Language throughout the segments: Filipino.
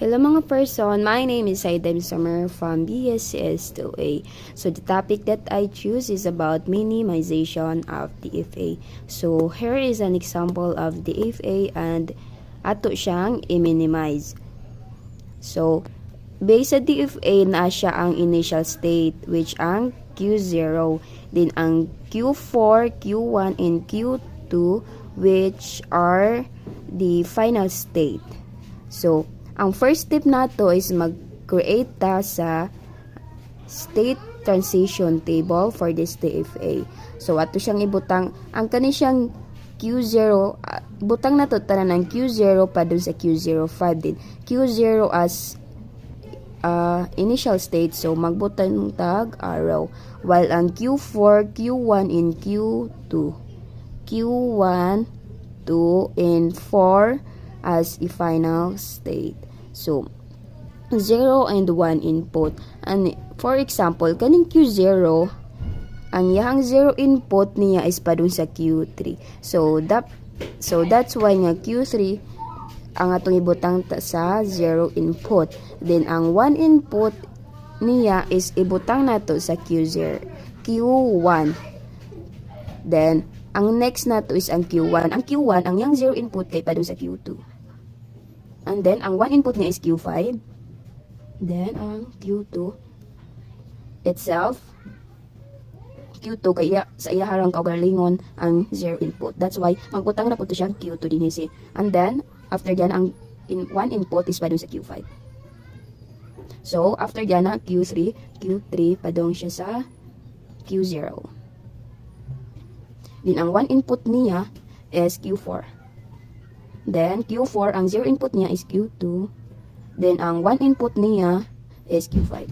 Hello mga person, my name is Saida from BSCS 2A. So the topic that I choose is about minimization of DFA. So here is an example of DFA and ato siyang i-minimize. So based sa DFA na siya ang initial state which ang Q0, then ang Q4, Q1, and Q2 which are the final state. So ang first step nato is mag-create ta sa state transition table for this DFA. So ato siyang ibutang ang kani siyang Q0, butang nato tanan ng Q0 pa dun sa Q05 din. Q0 as initial state, so magbutang tag arrow, while ang Q4, Q1, and Q2, Q1, 2, and 4 as a final state. So 0 and 1 input, and for example kaning Q0 ang yahang 0 input niya is pa dun sa Q3, so that's why nga Q3 ang atong ibutang sa 0 input, then ang 1 input niya is ibutang nato sa Q1, then ang next nato is ang Q1. Ang Q1 ang yang 0 input kay pa dun sa Q2, and then ang 1 input niya is Q5, then ang Q2 itself, Q2 kaya sa iya harang kaugalingon ang 0 input, that's why magbutang na po to siya Q2 din si, and then after yan ang 1 input is pa dun sa Q5, so after yan na Q3 pa dun siya sa Q0, din ang 1 input niya is Q4, then Q4 ang 0 input niya is Q2, then ang 1 input niya is Q5,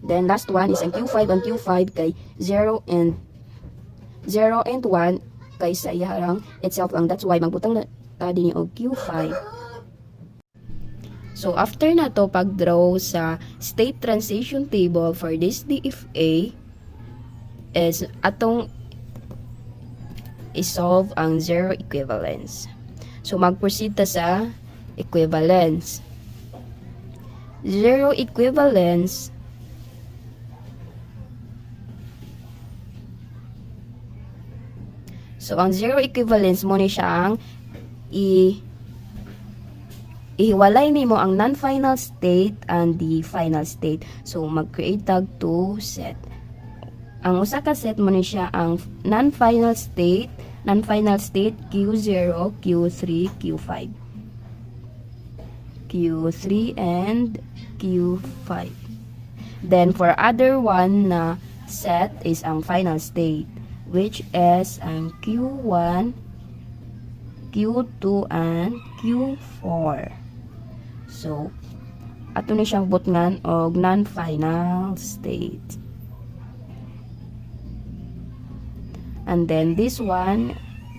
then last one is ang Q5. Ang Q5 kay 0 and 1 kay sa iharang itself lang, that's why magbutang na tadi niya og Q5. So after na to pag-draw sa state transition table for this DFA is atong isolve ang zero equivalence. So mag-proceed ta sa equivalence. Zero equivalence so ang zero equivalence mo ni siya ang ihiwalay nimo ang non-final state and the final state. So mag-create tag to set. Ang usa ka set mo ni siya ang non-final state Q0, Q3, Q5. Q3 and Q5. Then for other one na set is ang final state which is ang Q1, Q2, and Q4. So ato ni siyang butngan og non-final state. And then this one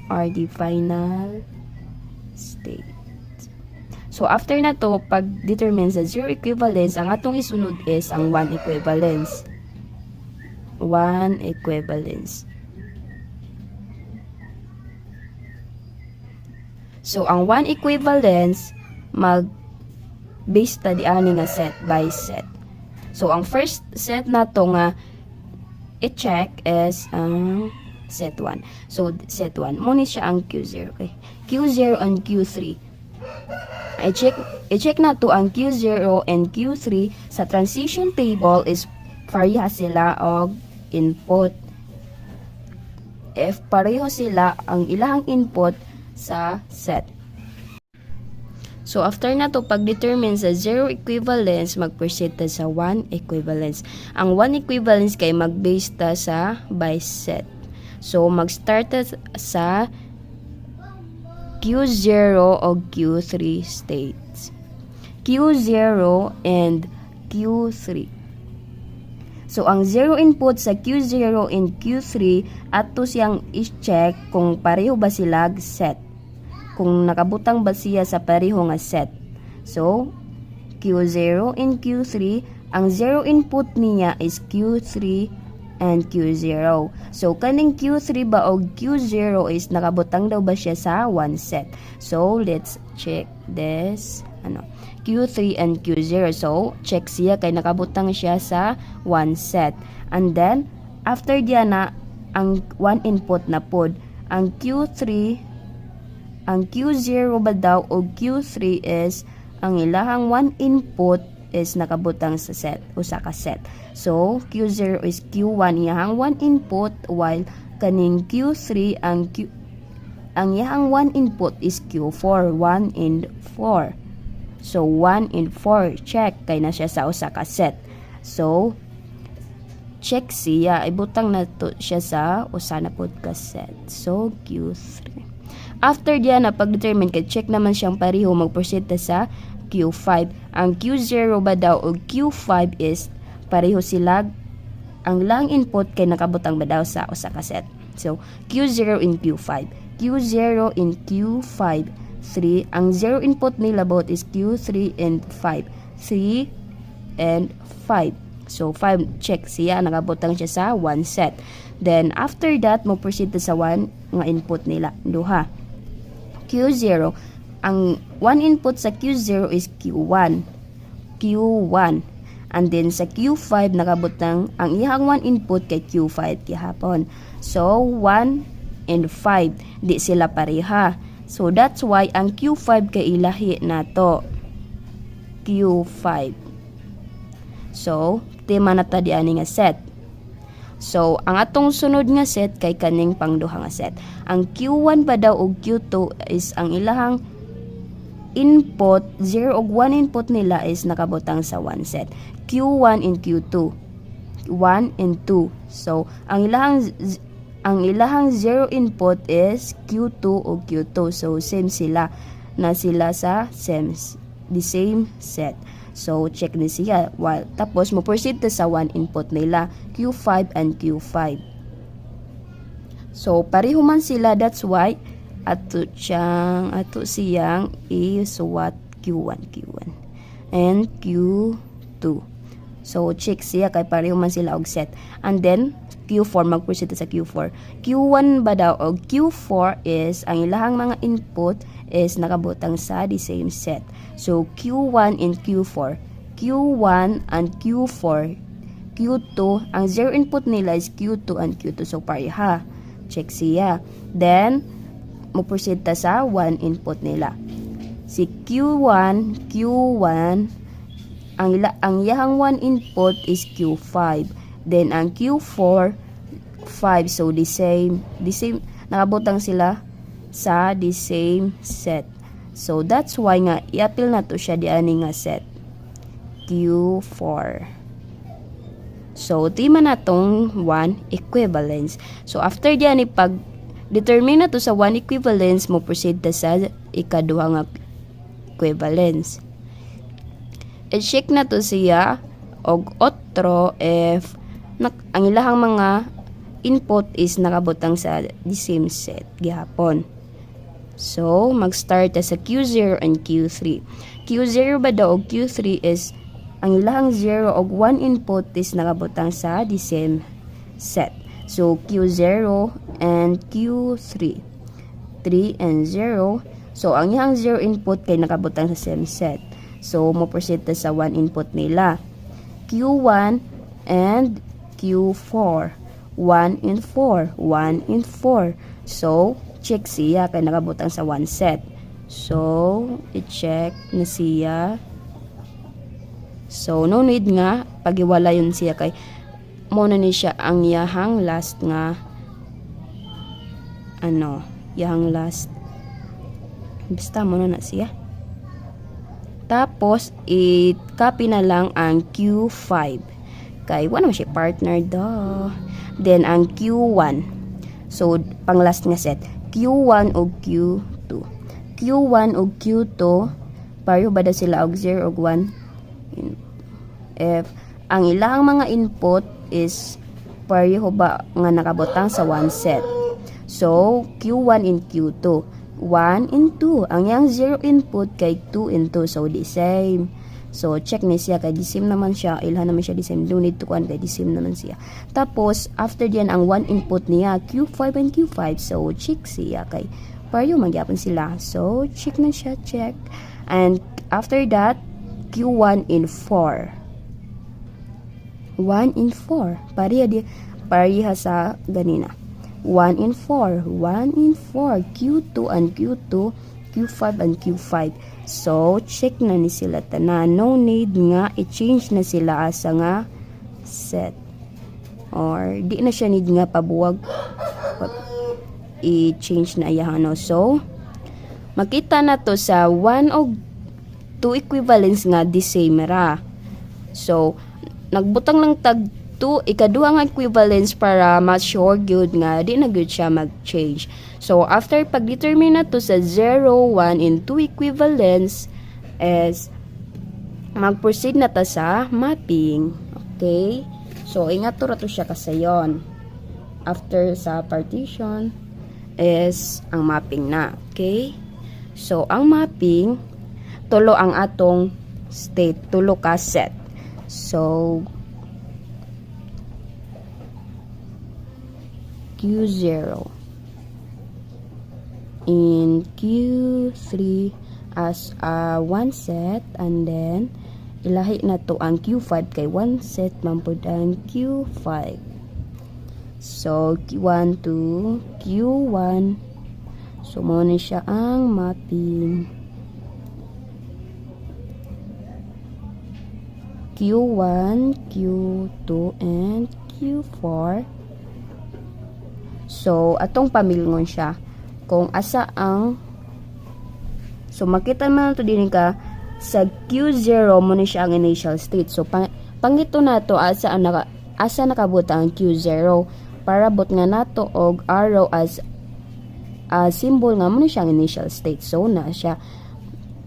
are the final state. So after na to, pag determine sa zero equivalence, ang atong isunod is ang 1 equivalence. 1 equivalence. So ang 1 equivalence mag-base ta di ani nga set by set. So ang first set na to nga i-check is ang set 1. So set 1 mo ni siya ang Q0, okay? Q0 and Q3. I-check na to ang Q0 and Q3 sa transition table is pareha sila og input. If pareho sila ang ilahang input sa set. So after na to pag-determine sa zero equivalence, mag-proceed ta sa 1 equivalence. Ang 1 equivalence kay mag-base ta sa by set. So mag-start sa Q0 o Q3 states. Q0 and Q3. So ang 0 input sa Q0 and Q3 ato siyang i-check kung pareho ba sila set. Kung nakabutang ba siya sa pareho nga set. So Q0 and Q3, ang 0 input niya is Q3 and Q0. So kaning Q3 ba o Q0 is nakabutang daw ba siya sa 1 set. So let's check this Q3 and Q0. So, check siya kay nakabutang siya sa 1 set. And then, after diyan na, ang 1 input na pod, ang Q3, ang Q0 ba daw o Q3 is, ang ilahang 1 input is nakabutang sa set, usa ka set. So, Q0 is Q1, iyahang 1 input, while kaning Q3, ang iyahang 1 input is Q4, 1 and 4. So, 1 and 4, check, kay na siya sa usa ka set. So, check siya, ibutang na to siya sa usa na pod ka set. So, Q3. After diyan na pag-determine kay check naman siyang pareho, mag-proceed ta sa Q5. Ang Q0 ba daw o Q5 is pareho sila, ang lang input kay nakabutang ba daw sa usa ka set. So, Q0 in Q5. Q0 in Q5, 3. Ang 0 input nila both is Q3 and 5. 3 and 5. So, 5, check siya, nakabutang siya sa 1 set. Then, after that, mo-proceed sa 1 nga input nila. Duha. Q0, ang 1 input sa Q0 is Q1. Q1. And then, sa Q5, nakabutang, ang ihang 1 input kay Q5 kihapon. So, 1 and 5. Di sila pareha. So, that's why, ang Q5 kay ilahi na to. Q5. So, tema na ta di ani nga set. So, ang atong sunod nga set kay kaning pangduha nga set. Ang Q1 ba daw o Q2 is ang ilahang input, 0 og 1 input nila is nakabutang sa 1 set. Q1 and Q2. 1 and 2. So, ang ilahang 0 input is Q2 o Q2. So, same sila. Na sila sa the same set. So, check ni siya. Tapos, mo-proceed ta sa 1 input nila, Q5 and Q5. So, pareho man sila. That's why, ato siyang isuwat Q1, and Q2. So, check siya kay pareho man sila og set. And then, Q4, mag-proceed sa Q4. Q1 ba daw o Q4 is, ang ilahang mga input is nakabutang sa the same set. So, Q1 and Q4. Q1 and Q4. Q2, ang 0 input nila is Q2 and Q2. So, pareha. Check siya. Then, mo-proceed ta sa 1 input nila. Si Q1, ang iyahang 1 input is Q5. Then, ang Q4, 5. So, the same, nakabutang sila sa the same set. So, that's why nga, i-appeal na to siya di ani nga set. Q4. So, tima na tong 1 equivalence. So, after diyan, pag-determine na to sa 1 equivalence, mo proceed ta sa ikaduha nga equivalence. I-check na to siya og otro if ang ilahang mga input is nakabutang sa the same set gihapon. So, mag-start sa Q0 and Q3. Q0 ba daw o Q3 is ang ilahang 0 og 1 input is nakabutang sa the same set. So, Q0 and Q3. 3 and 0. So, ang ihang 0 input kay nakabutang sa same set. So, mo-proceed sa 1 input nila. Q1 and Q4. 1 and 4. 1 and 4. So, check siya kay nakabutang sa 1 set. So, i-check na siya. So, no need nga pagiwala yun siya kay muna ni siya ang yahang last nga yahang last. Basta muna na siya. Tapos, i-copy na lang ang Q5. Kay, wala naman siya partner daw. Then, ang Q1. So, pang last nga set. Q1 o Q2. Q1 o Q2, pareho ba daw sila og 0 og 1? If ang ilahang mga input is pareho ba nga nakabutang sa 1 set. So, Q1 and Q2. 1 and 2. Ang yang 0 input kay 2 and 2. So, the same. So, check ni siya. Kay the same naman siya. Ilhan naman siya the same. Don't need to kuhan kay the same naman siya. Tapos, after diyan, ang 1 input niya, Q5 and Q5. So, check siya. Kay pareho magyapon sila. So, check na siya. Check. And, after that, Q1 in 4. 1 in 4. Pareha sa ganina. 1 in 4. 1 in 4. Q2 and Q2. Q5 and Q5. So, check na ni sila tanan. No need nga i-change na sila asa nga set. Or, di na siya need nga pabuwag i-change na ayahan. No? So, makita na to sa 1 o 2 equivalence nga the same ra. So, nagbutang lang tag 2 ikaduha nga equivalence para ma-sure good nga di na good siya mag-change. So after pag-determine na to sa 0, 1 and 2 equivalence is mag-proceed na ta sa mapping. Okay? So ingat to siya kasayon. After sa partition is ang mapping na. Okay? So ang mapping tulo ang atong state, tulo ka set. So Q0 in Q3 as one set, and then ilahi na to ang Q5 kay one set man pud ang Q5. So Q1 to Q1, so mo na siya ang mapping. Q1, Q2 and Q4. So, atong pamilngon siya kung asa ang, so makita man to din ka sa Q0 mo ni siya ang initial state. So pangito nato asa nakabuta ang Q0 para bot nga nato og arrow as symbol nga mo ni siya ang initial state. So na siya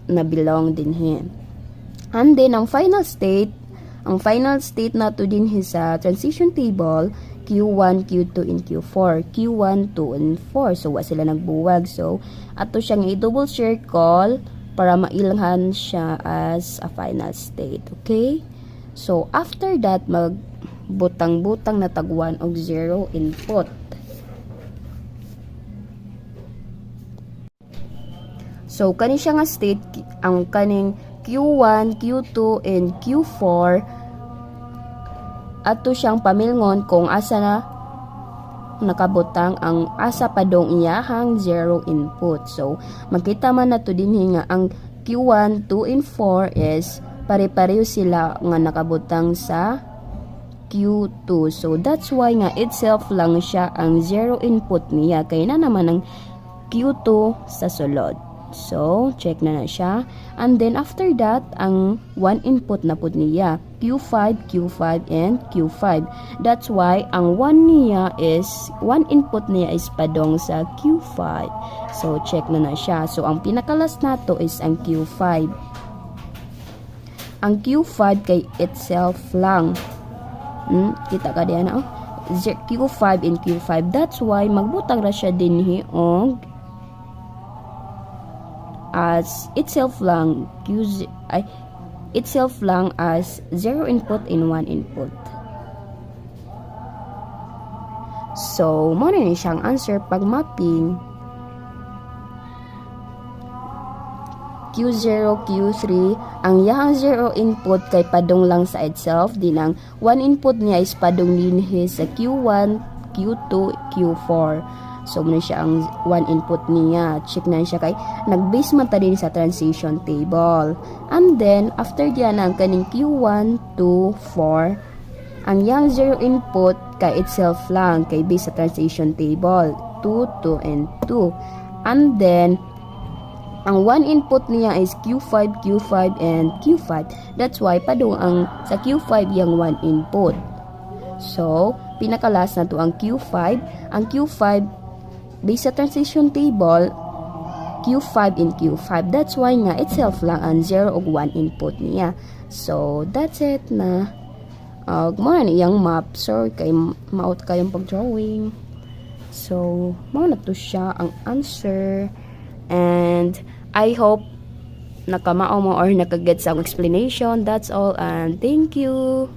na belong din hin. And then ang final state nato din sa transition table Q1, Q2, and Q4. Q1, 2, and 4. So, wa sila nagbuwag. So, ato siyang i-double circle para mailhan siya as a final state. Okay? So, after that, magbutang-butang na tag 1 og 0 input. So, kani siya nga state, ang kaning Q1, Q2, and Q4, ato siyang pamilngon kung asa na nakabutang ang asa padong iyahang 0 input. So, makita man nato din nga ang Q1, 2, and 4 is pare-pareho sila nga nakabutang sa Q2. So, that's why nga itself lang siya ang 0 input niya. Kaya na naman ang Q2 sa sulod. So, check na siya. And then, after that, ang 1 input na po niya. Q5, Q5, and Q5. That's why, ang 1 input niya is padong sa Q5. So, check na siya. So, ang pinakalas nato is ang Q5. Ang Q5 kay itself lang. Kita ka diyan na, Q5 and Q5. That's why, magbutang ra siya din hiong as itself lang as 0 input in 1 input. So, mo na siyang answer pag mapping Q0, Q3, ang yahang 0 input kay padong lang sa itself, din ang 1 input niya is padong din sa Q1, Q2, Q4. So, muna siya ang 1 input niya. Check na siya kay nag-base man ta din sa transition table. And then, after diyan ang kaning Q1, 2, 4, ang yang 0 input kay itself lang, kay base sa transition table. 2, 2, and 2. And then, ang 1 input niya is Q5, Q5, and Q5. That's why, padung ang sa Q5 yung 1 input. So, pinakalas na to ang Q5. Ang Q5, based sa transition table, Q5 and Q5. That's why nga, itself lang ang 0 o 1 input niya. So, that's it na. Muna na iyang map. So, kay maot kayong pag-drawing. So, muna to siya ang answer. And, I hope nakamao mo or nakagets ang explanation. That's all, and thank you.